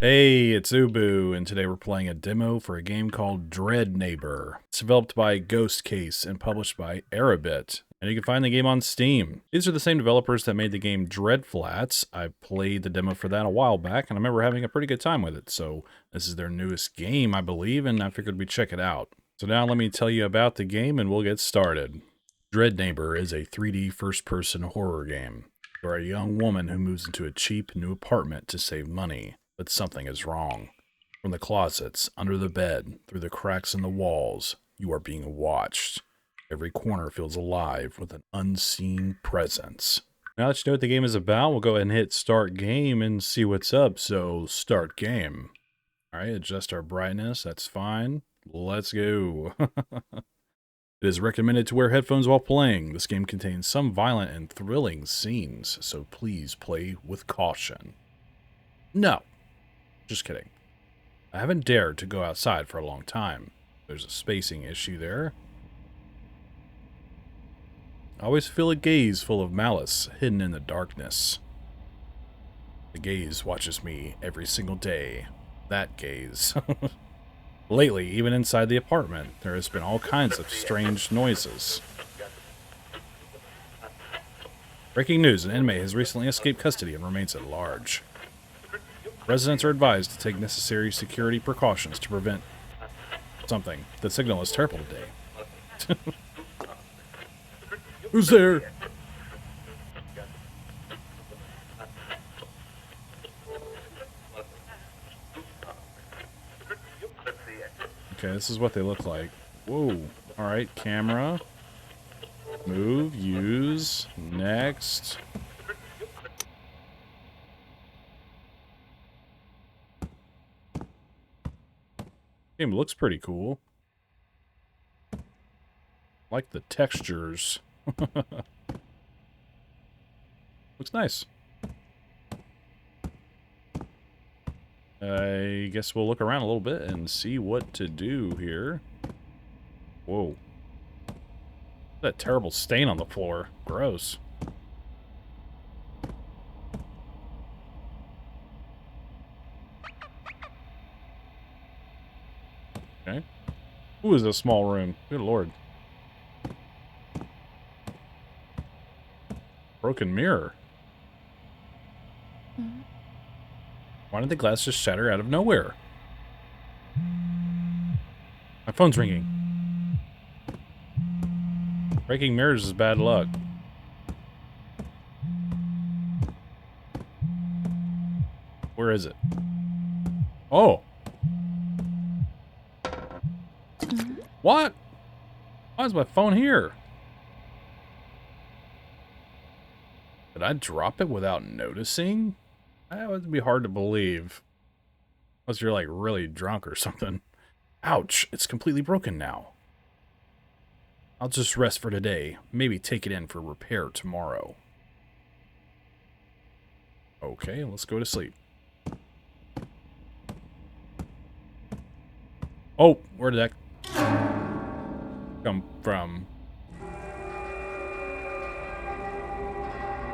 Hey, it's Ubu, and today we're playing a demo for a game called Dread Neighbor. It's developed by Ghost Case and published by Arabit, and you can find the game on Steam. These are the same developers that made the game Dread Flats. I played the demo for that a while back, and I remember having a pretty good time with it, so this is their newest game, I believe, and I figured we'd check it out. So now let me tell you about the game, and we'll get started. Dread Neighbor is a 3D first-person horror game. You are a young woman who moves into a cheap new apartment to save money. But something is wrong. From the closets, under the bed, through the cracks in the walls, you are being watched. Every corner feels alive with an unseen presence. Now that you know what the game is about, we'll go ahead and hit start game and see what's up. So, start game. Alright, adjust our brightness, that's fine. Let's go. It is recommended to wear headphones while playing. This game contains some violent and thrilling scenes, so please play with caution. No. Just kidding. I haven't dared to go outside for a long time. There's a spacing issue there. I always feel a gaze full of malice hidden in the darkness. The gaze watches me every single day. That gaze. Lately, even inside the apartment, there has been all kinds of strange noises. Breaking news, an inmate has recently escaped custody and remains at large. Residents are advised to take necessary security precautions to prevent something. The signal is terrible today. Who's there? Okay, this is what they look like. Whoa. Alright, camera. Move, use, next. Game looks pretty cool. Like the textures. Looks nice. I guess we'll look around a little bit and see what to do here. Whoa. That terrible stain on the floor. Gross. Okay. Ooh, is a small room. Good lord. Broken mirror. Why did the glass just shatter out of nowhere? My phone's ringing. Breaking mirrors is bad luck. Where is it? Oh! What? Why is my phone here? Did I drop it without noticing? That would be hard to believe. Unless you're like really drunk or something. Ouch, it's completely broken now. I'll just rest for today. Maybe take it in for repair tomorrow. Okay, let's go to sleep. Oh, where did that come from?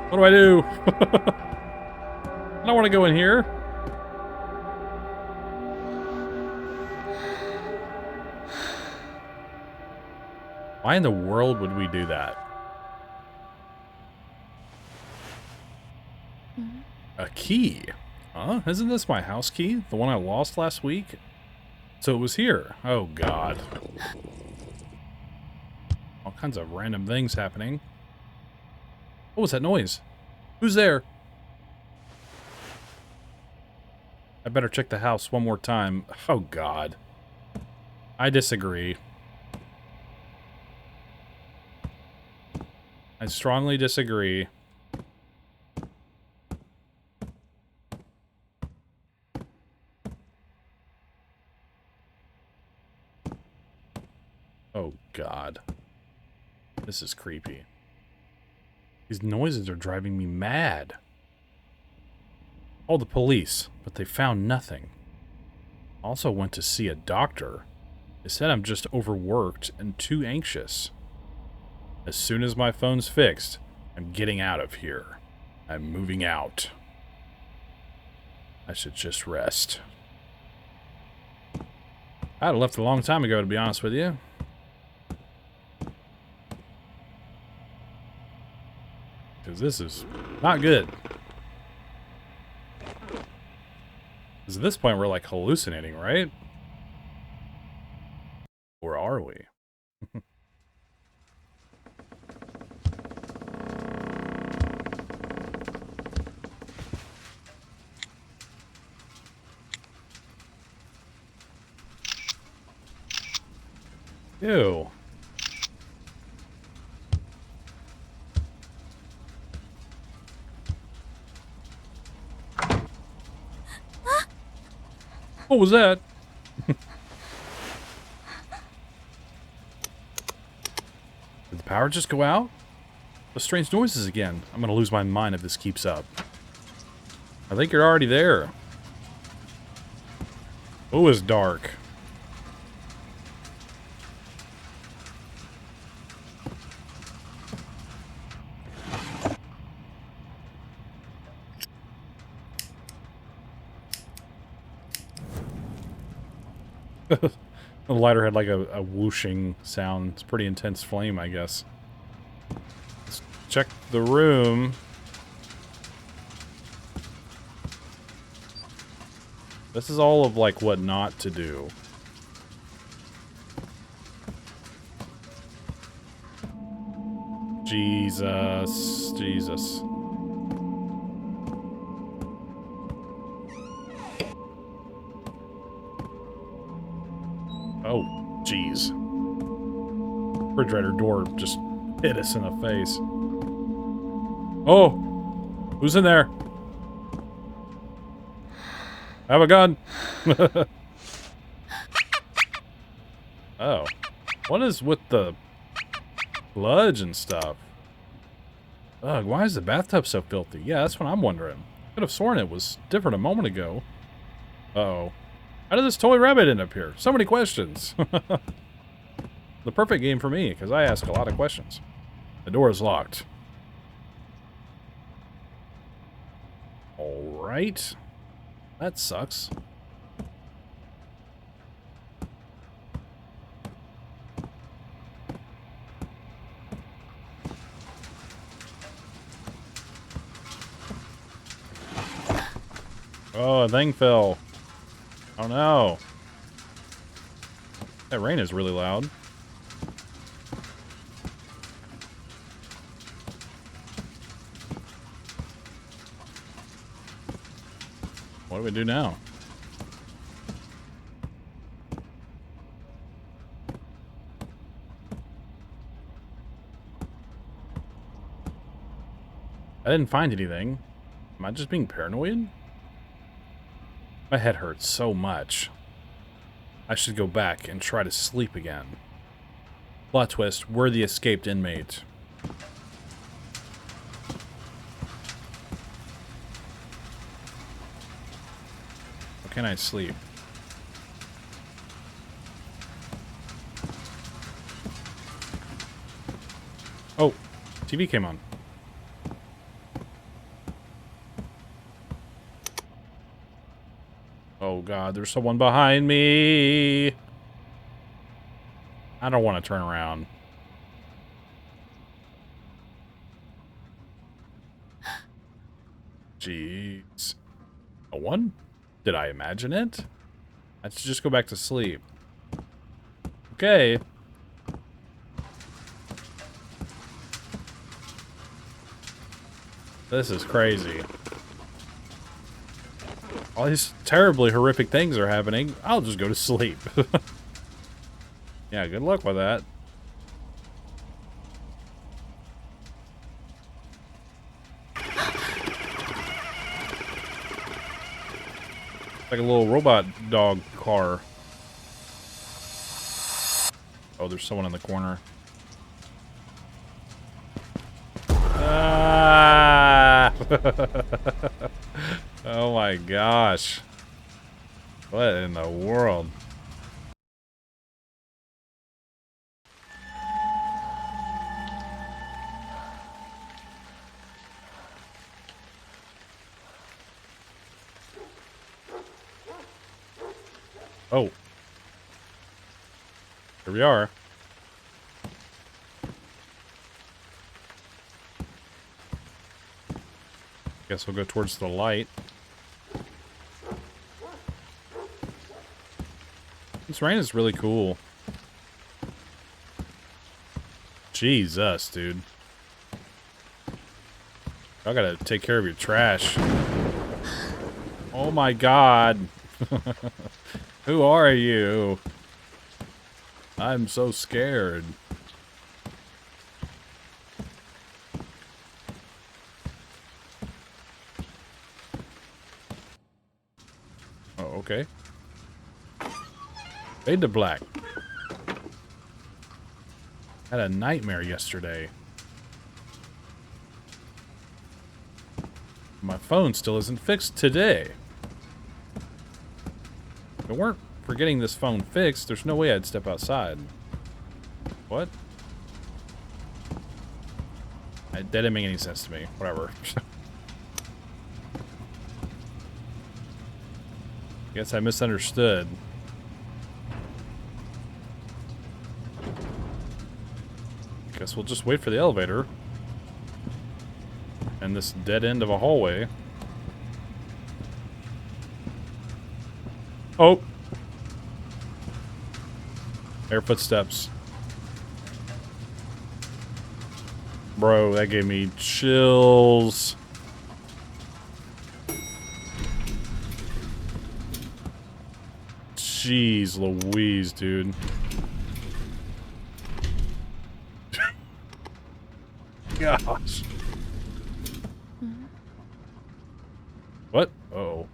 What do I do? I don't want to go in here. Why in the world would we do that? A key? Huh? Isn't this my house key? The one I lost last week? So it was here. Oh, God. All kinds of random things happening. What was that noise? Who's there? I better check the house one more time. Oh, God. I disagree. I strongly disagree. Oh, God. This is creepy. These noises are driving me mad. Called the police, but they found nothing. Also went to see a doctor. They said I'm just overworked and too anxious. As soon as my phone's fixed, I'm getting out of here. I'm moving out. I should just rest. I'd have left a long time ago, to be honest with you. Because this is not good. Because at this point, we're like hallucinating, right? Or are we? Ew. What was that? Did the power just go out? Those strange noises again. I'm gonna lose my mind if this keeps up. I think you're already there. Oh, it's dark. The lighter had like a whooshing sound. It's a pretty intense flame, I guess. Let's check the room. This is all of like what not to do. Jesus. Jesus. Oh, jeez. Refrigerator door just hit us in the face. Oh! Who's in there? I have a gun! Oh. What is with the sludge and stuff? Ugh, why is the bathtub so filthy? Yeah, that's what I'm wondering. I could have sworn it was different a moment ago. Uh-oh. How did this toy rabbit end up here? So many questions. The perfect game for me, because I ask a lot of questions. The door is locked. Alright. That sucks. Oh, a thing fell. Oh no. That rain is really loud. What do we do now? I didn't find anything. Am I just being paranoid? My head hurts so much. I should go back and try to sleep again. Plot twist, we're the escaped inmate. How can I sleep? Oh, TV came on. Oh god, there's someone behind me. I don't want to turn around. Jeez. No one? Did I imagine it? I should just go back to sleep. Okay. This is crazy. All these terribly horrific things are happening. I'll just go to sleep. Yeah, good luck with that. Like a little robot dog car. Oh, there's someone in the corner. Ah! Oh my gosh. What in the world? Oh. Here we are. Guess we'll go towards the light. This rain is really cool. Jesus, dude. I gotta take care of your trash. Oh my god. Who are you? I'm so scared. Oh, okay. Fade to black. Had a nightmare yesterday. My phone still isn't fixed today. If it weren't for getting this phone fixed, there's no way I'd step outside. What? That didn't make any sense to me. Whatever. Guess I misunderstood. Guess we'll just wait for the elevator. And this dead end of a hallway. Oh! Air footsteps. Bro, that gave me chills. Jeez Louise, dude. Gosh. What? Uh-oh.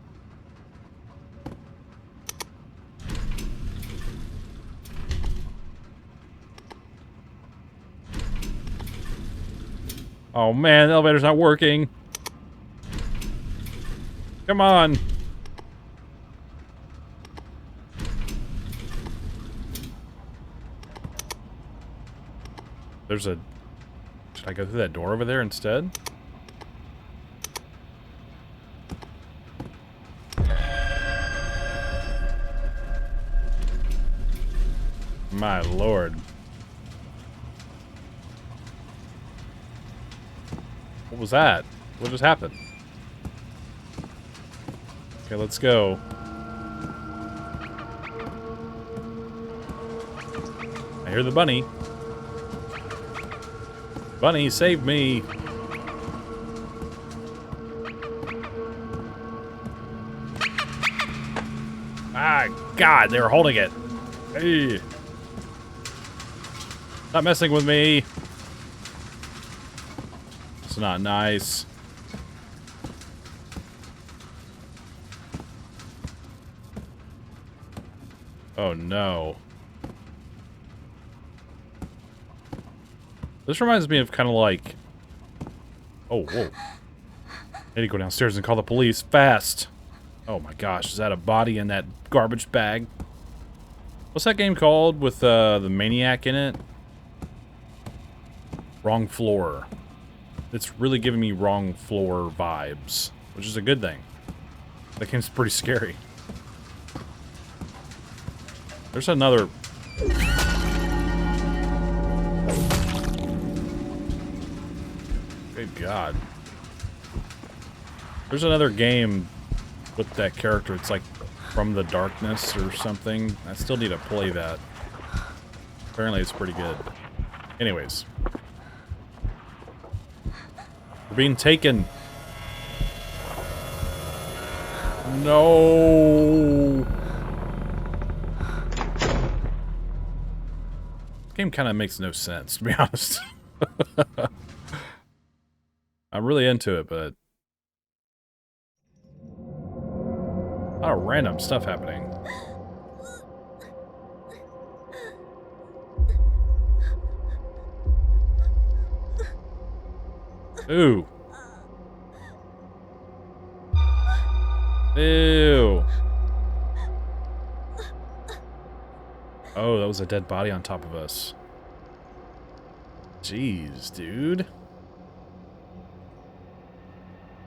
Oh man, the elevator's not working. Come on. There's a... Should I go through that door over there instead? My lord. What was that? What just happened? Okay, let's go. I hear the bunny. Bunny, save me! Ah, God, they were holding it. Hey. Stop messing with me. It's not nice. Oh no. This reminds me of kind of like... Oh, whoa. I need to go downstairs and call the police fast. Oh my gosh, is that a body in that garbage bag? What's that game called with the maniac in it? Wrong Floor. It's really giving me Wrong Floor vibes, which is a good thing. That game's pretty scary. There's another... Good God. There's another game with that character. It's like From the Darkness or something. I still need to play that. Apparently it's pretty good. Anyways. We're being taken. No. This game kind of makes no sense, to be honest. I'm really into it, but a lot of random stuff happening. Ooh. Ew. Oh, that was a dead body on top of us. Jeez, dude.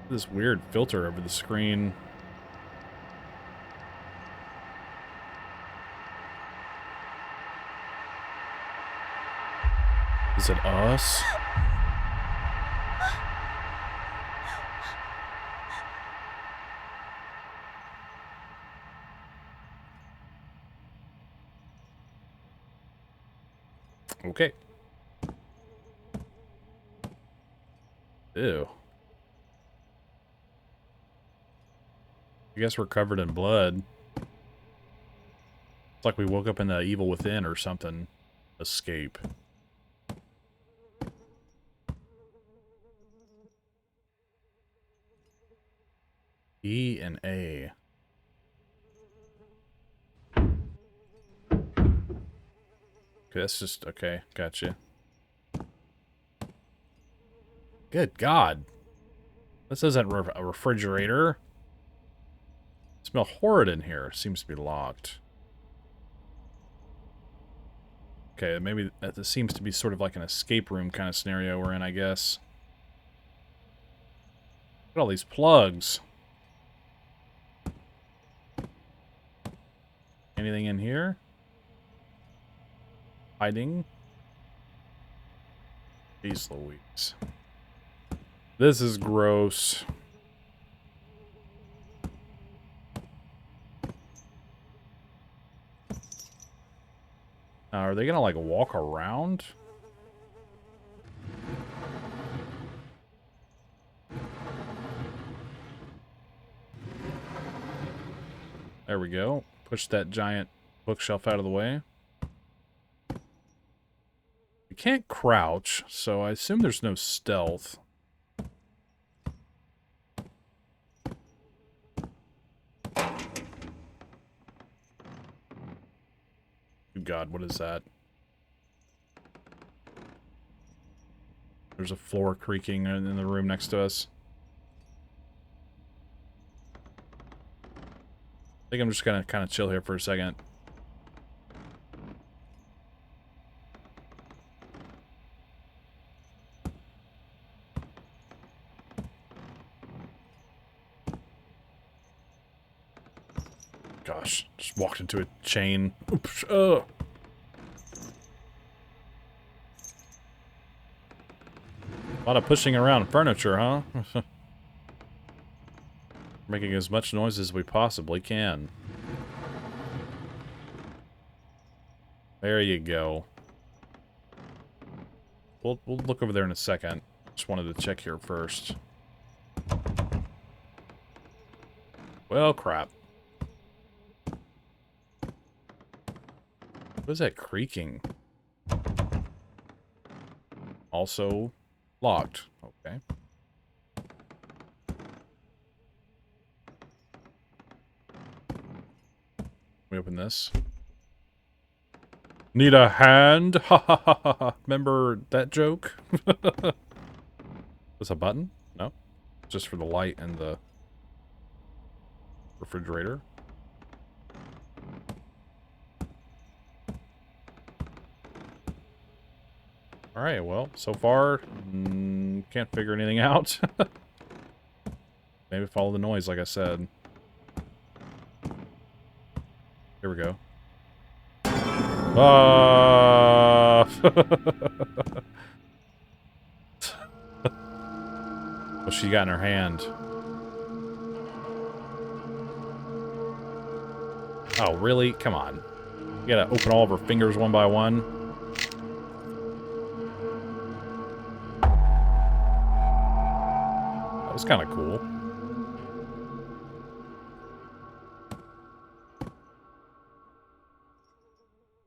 This weird filter over the screen. Is it us? Okay. Ew. I guess we're covered in blood. It's like we woke up in the Evil Within or something. Escape. E and A. Okay, that's just... Okay, gotcha. Good God. This isn't a refrigerator. It smells horrid in here. Seems to be locked. Okay, maybe this seems to be sort of like an escape room kind of scenario we're in, I guess. Look at all these plugs. Anything in here? Hiding? Jeez Louise. This is gross. Now, are they gonna, like, walk around? There we go. Push that giant bookshelf out of the way. We can't crouch, so I assume there's no stealth. Good God, what is that? There's a floor creaking in the room next to us. I think I'm just gonna kind of chill here for a second. Gosh, just walked into a chain. Oops. A lot of pushing around furniture, huh? Making as much noise as we possibly can. There you go. We'll look over there in a second. Just wanted to check here first. Well, crap. What is that creaking? Also locked. Okay. We open this. Need a hand? Ha ha ha ha. Remember that joke? Is a button? No. Just for the light and the refrigerator. Alright, well, so far, can't figure anything out. Maybe follow the noise, like I said. Here we go. What's she got in her hand? Oh, really? Come on. You gotta open all of her fingers one by one. That was kind of cool.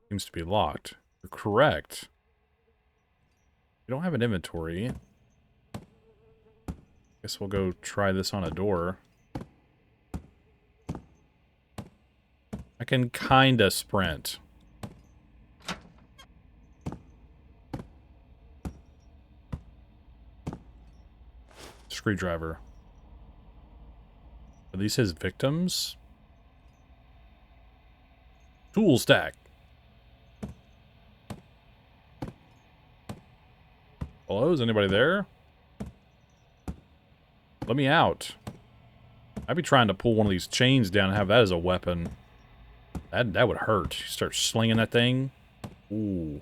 Seems to be locked. You're correct. You don't have an inventory. Guess we'll go try this on a door. I can kinda sprint. Screwdriver. Are these his victims? Tool stack. Hello, is anybody there? Let me out. I'd be trying to pull one of these chains down and have that as a weapon. That would hurt. You start slinging that thing. Ooh.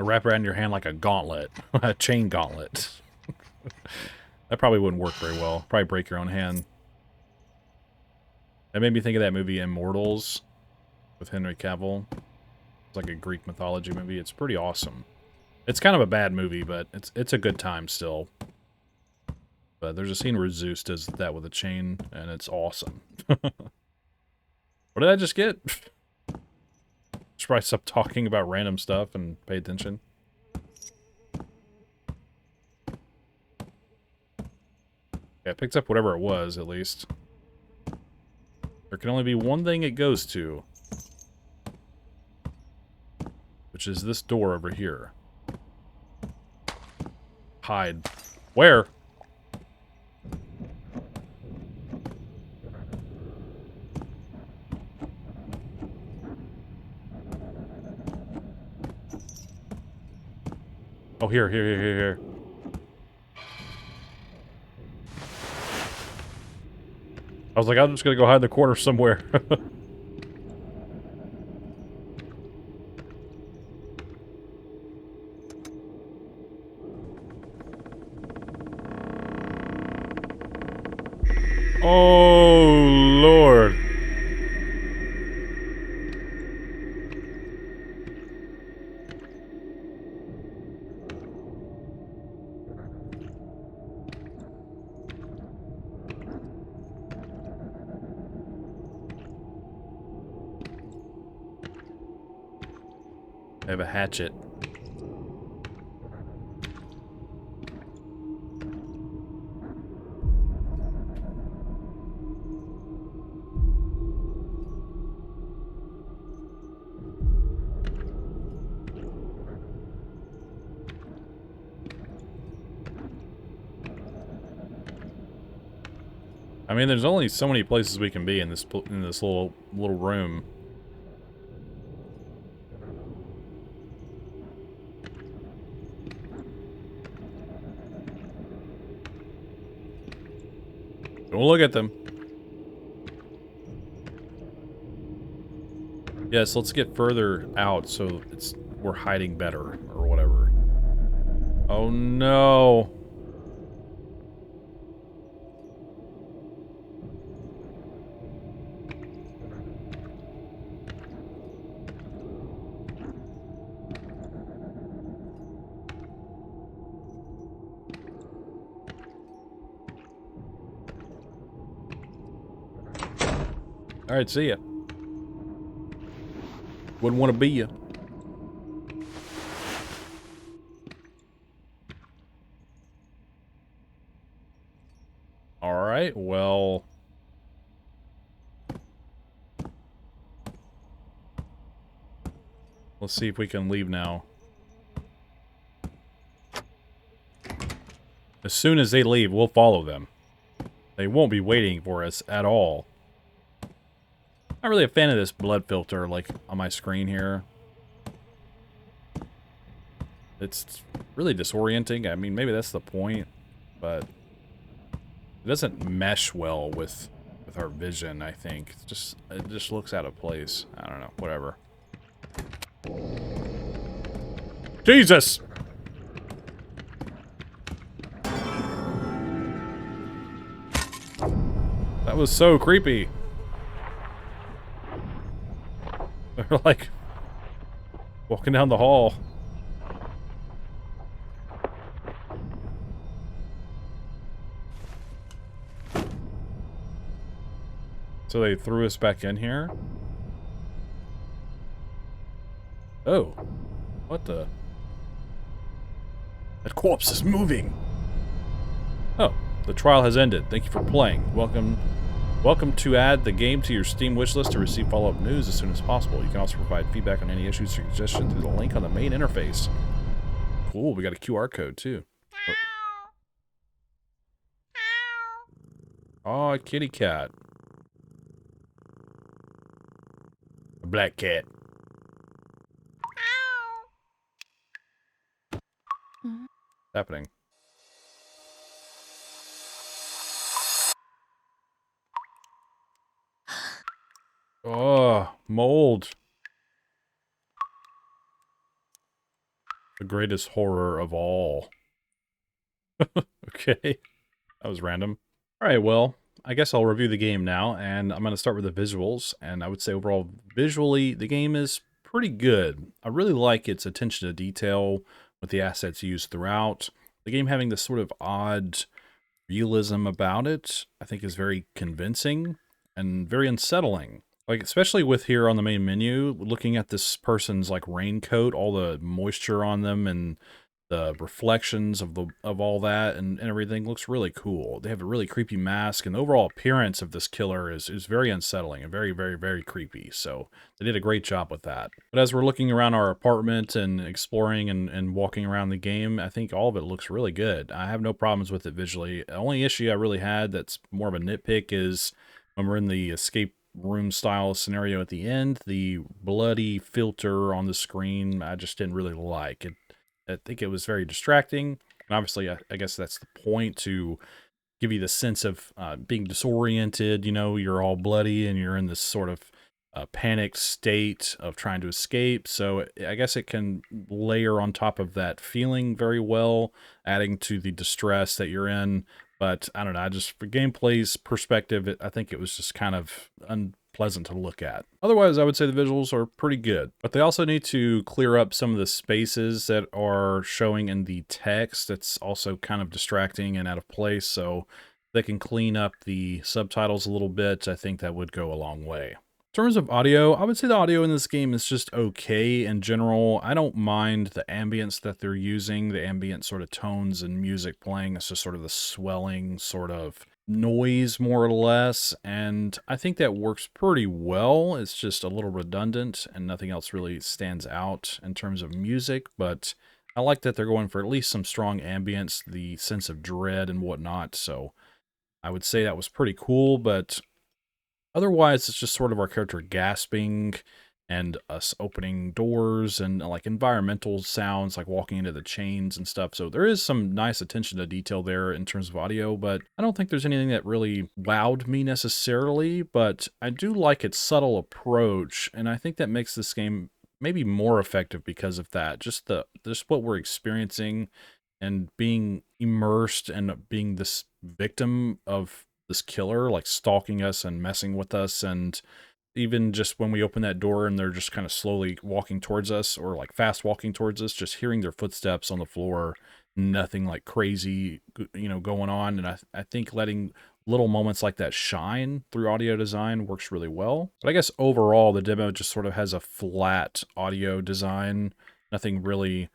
wrap around your hand like a gauntlet. A chain gauntlet. That probably wouldn't work very well. Probably break your own hand. That made me think of that movie Immortals with Henry Cavill. It's like a Greek mythology movie. It's pretty awesome. It's kind of a bad movie, but it's a good time still. But there's a scene where Zeus does that with a chain, and it's awesome. What did I just get? Should probably stop talking about random stuff and pay attention. Yeah, it picks up whatever it was, at least. There can only be one thing it goes to. Which is this door over here. Hide. Where? Oh, here. I was like, I'm just gonna go hide in the corner somewhere. Oh, Lord. I have a hatchet. I mean, there's only so many places we can be in this little room. Don't look at them. Yes, let's get further out so we're hiding better or whatever. Oh no. Alright, see ya. Wouldn't want to be ya. Alright, well... Let's see if we can leave now. As soon as they leave, we'll follow them. They won't be waiting for us at all. Not really a fan of this blood filter, like, on my screen here. It's really disorienting. I mean, maybe that's the point, but it doesn't mesh well with our vision, I think. It just looks out of place. I don't know, whatever. Jesus! That was so creepy. They're like walking down the hall. So they threw us back in here? Oh. What the? That corpse is moving! Oh, the trial has ended. Thank you for playing. Welcome to add the game to your Steam wishlist to receive follow-up news as soon as possible. You can also provide feedback on any issues or suggestions through the link on the main interface. Cool, we got a QR code too. Oh, a kitty cat. A black cat. What's happening? Oh, mold. The greatest horror of all. Okay, that was random. All right, well, I guess I'll review the game now, and I'm going to start with the visuals. And I would say overall, visually, the game is pretty good. I really like its attention to detail with the assets used throughout. The game having this sort of odd realism about it, I think is very convincing and very unsettling. Like, especially with here on the main menu, looking at this person's like raincoat, all the moisture on them and the reflections of all that and everything looks really cool. They have a really creepy mask, and the overall appearance of this killer is very unsettling and very, very, very creepy. So they did a great job with that. But as we're looking around our apartment and exploring and walking around the game, I think all of it looks really good. I have no problems with it visually. The only issue I really had that's more of a nitpick is when we're in the escape room style scenario at the end, the bloody filter on the screen, I just didn't really like it. I think it was very distracting. And obviously, I guess that's the point, to give you the sense of being disoriented. You know, you're all bloody and you're in this sort of panicked state of trying to escape. So I guess it can layer on top of that feeling very well, adding to the distress that you're in. But I don't know, just for gameplay's perspective, I think it was just kind of unpleasant to look at. Otherwise, I would say the visuals are pretty good, but they also need to clear up some of the spaces that are showing in the text. That's also kind of distracting and out of place. So they can clean up the subtitles a little bit. I think that would go a long way. In terms of audio, I would say the audio in this game is just okay in general. I don't mind the ambience that they're using, the ambient sort of tones and music playing. It's just sort of the swelling sort of noise, more or less, and I think that works pretty well. It's just a little redundant, and nothing else really stands out in terms of music, but I like that they're going for at least some strong ambience, the sense of dread and whatnot, so I would say that was pretty cool, but otherwise, it's just sort of our character gasping and us opening doors and like environmental sounds, like walking into the chains and stuff. So there is some nice attention to detail there in terms of audio, but I don't think there's anything that really wowed me necessarily, but I do like its subtle approach. And I think that makes this game maybe more effective because of that. Just what we're experiencing and being immersed and being this victim of this killer, like stalking us and messing with us. And even just when we open that door and they're just kind of slowly walking towards us, or like fast walking towards us, just hearing their footsteps on the floor, nothing like crazy, you know, going on. And I think letting little moments like that shine through audio design works really well. But I guess overall, the demo just sort of has a flat audio design. Nothing really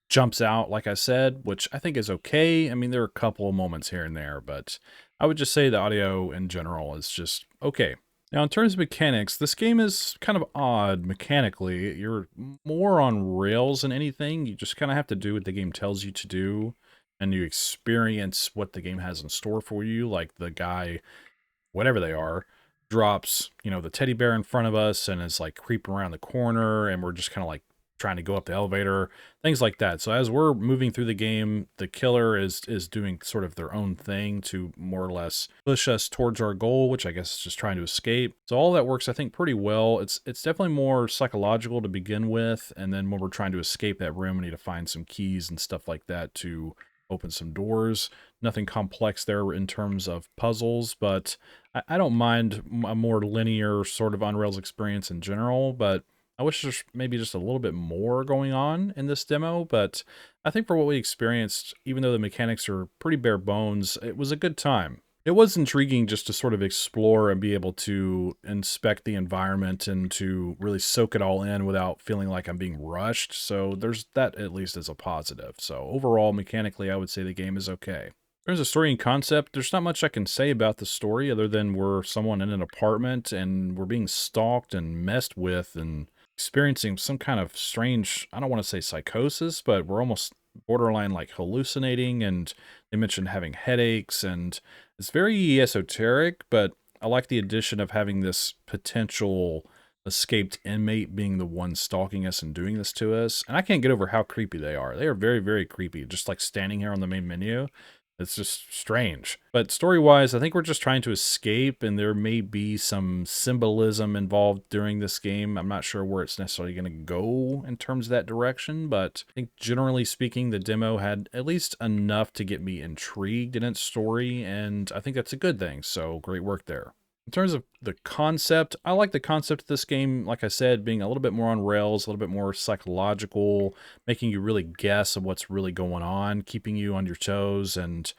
jumps out, like I said, which I think is okay. I mean, there are a couple of moments here and there, but I would just say the audio in general is just okay. Now, in terms of mechanics, this game is kind of odd mechanically. You're more on rails than anything. You just kind of have to do what the game tells you to do, and you experience what the game has in store for you. Like the guy, whatever they are, drops, you know, the teddy bear in front of us and is like creeping around the corner, and we're just kind of like trying to go up the elevator, things like that. So as we're moving through the game, the killer is doing sort of their own thing to more or less push us towards our goal, which I guess is just trying to escape. So all that works, I think, pretty well. It's definitely more psychological to begin with, and then when we're trying to escape that room, we need to find some keys and stuff like that to open some doors. Nothing complex there in terms of puzzles, but I don't mind a more linear sort of on rails experience in general, but I wish there's maybe just a little bit more going on in this demo, but I think for what we experienced, even though the mechanics are pretty bare bones, it was a good time. It was intriguing just to sort of explore and be able to inspect the environment and to really soak it all in without feeling like I'm being rushed. So there's that, at least, as a positive. So overall, mechanically, I would say the game is okay. There's a story and concept. There's not much I can say about the story other than we're someone in an apartment and we're being stalked and messed with and experiencing some kind of strange, I don't want to say psychosis, but we're almost borderline like hallucinating, and they mentioned having headaches, and it's very esoteric, but I like the addition of having this potential escaped inmate being the one stalking us and doing this to us. And I can't get over how creepy they are. They are very, very creepy, just like standing here on the main menu. It's just strange. But story-wise, I think we're just trying to escape, and there may be some symbolism involved during this game. I'm not sure where it's necessarily going to go in terms of that direction, but I think generally speaking, the demo had at least enough to get me intrigued in its story, and I think that's a good thing, so great work there. In terms of the concept, I like the concept of this game, like I said, being a little bit more on rails, a little bit more psychological, making you really guess of what's really going on, keeping you on your toes, and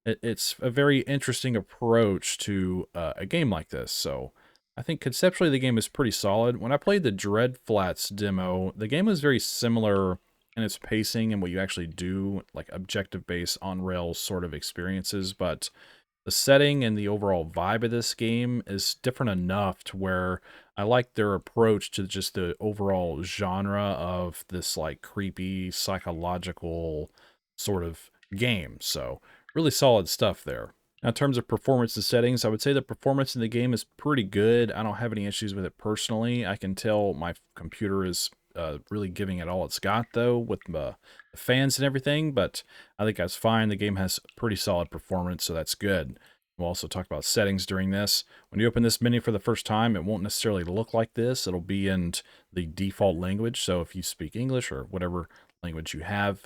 it's a very interesting approach to a game like this. So I think conceptually the game is pretty solid. When I played the Dread Flats demo, the game was very similar in its pacing and what you actually do, like objective-based on-rails sort of experiences, but the setting and the overall vibe of this game is different enough to where I like their approach to just the overall genre of this like creepy psychological sort of game. So really solid stuff there. Now, in terms of performance and settings, I would say the performance in the game is pretty good. I don't have any issues with it personally. I can tell my computer is really giving it all it's got, though, with the fans and everything, but I think that's fine. The game has pretty solid performance, so that's good. We'll also talk about settings during this. When you open this menu for the first time, it won't necessarily look like this. It'll be in the default language, so if you speak English or whatever language you have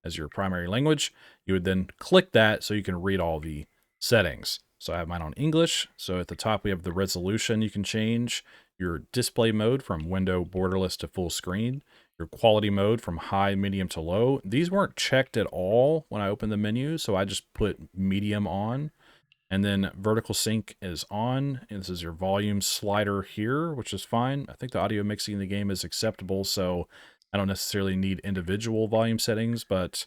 as your primary language, you would then click that so you can read all the settings. So I have mine on English. So at the top, we have the resolution you can change, your display mode from window borderless to full screen, your quality mode from high, medium to low. These weren't checked at all when I opened the menu, so I just put medium on. And then vertical sync is on, and this is your volume slider here, which is fine. I think the audio mixing in the game is acceptable, so I don't necessarily need individual volume settings, but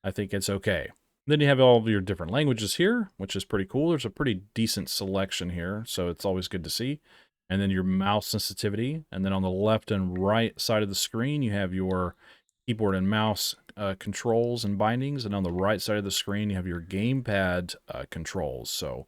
I think it's okay. Then you have all of your different languages here, which is pretty cool. There's a pretty decent selection here, so it's always good to see. And then your mouse sensitivity, and then on the left and right side of the screen, you have your keyboard and mouse controls and bindings, and on the right side of the screen, you have your gamepad controls. So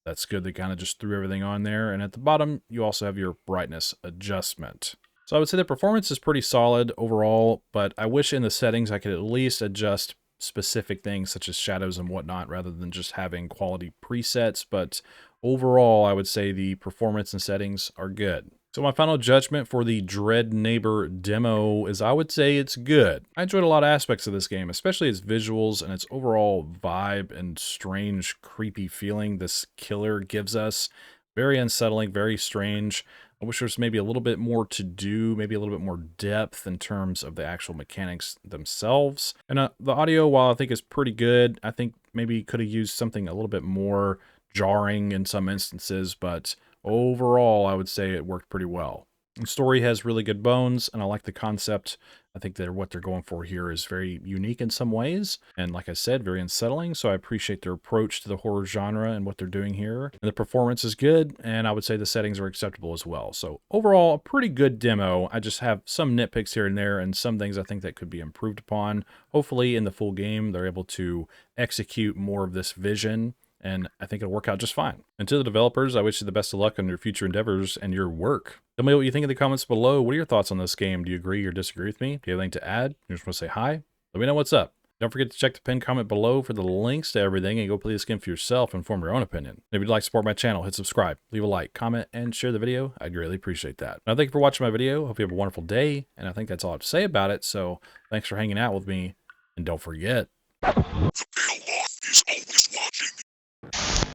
that's good. They kind of just threw everything on there. And at the bottom, you also have your brightness adjustment. So I would say the performance is pretty solid overall, but I wish in the settings I could at least adjust specific things such as shadows and whatnot rather than just having quality presets. But overall, I would say the performance and settings are good. So my final judgment for the Dread Neighbor demo is I would say it's good. I enjoyed a lot of aspects of this game, especially its visuals and its overall vibe and strange, creepy feeling this killer gives us. Very unsettling, very strange. I wish there was maybe a little bit more to do, maybe a little bit more depth in terms of the actual mechanics themselves. And the audio, while I think is pretty good, I think maybe could have used something a little bit more jarring in some instances, but overall, I would say it worked pretty well. The story has really good bones, and I like the concept. I think that what they're going for here is very unique in some ways, and like I said, very unsettling, so I appreciate their approach to the horror genre and what they're doing here. And the performance is good, and I would say the settings are acceptable as well. So overall, a pretty good demo. I just have some nitpicks here and there, and some things I think that could be improved upon. Hopefully, in the full game, they're able to execute more of this vision, and I think it'll work out just fine. And to the developers, I wish you the best of luck on your future endeavors and your work. Tell me what you think in the comments below. What are your thoughts on this game? Do you agree or disagree with me? Do you have anything to add? You just want to say hi? Let me know what's up. Don't forget to check the pinned comment below for the links to everything and go play this game for yourself and form your own opinion. And if you'd like to support my channel, hit subscribe, leave a like, comment, and share the video. I'd greatly appreciate that. Now, thank you for watching my video. Hope you have a wonderful day, and I think that's all I have to say about it. So thanks for hanging out with me, and don't forget, the Moth is always watching.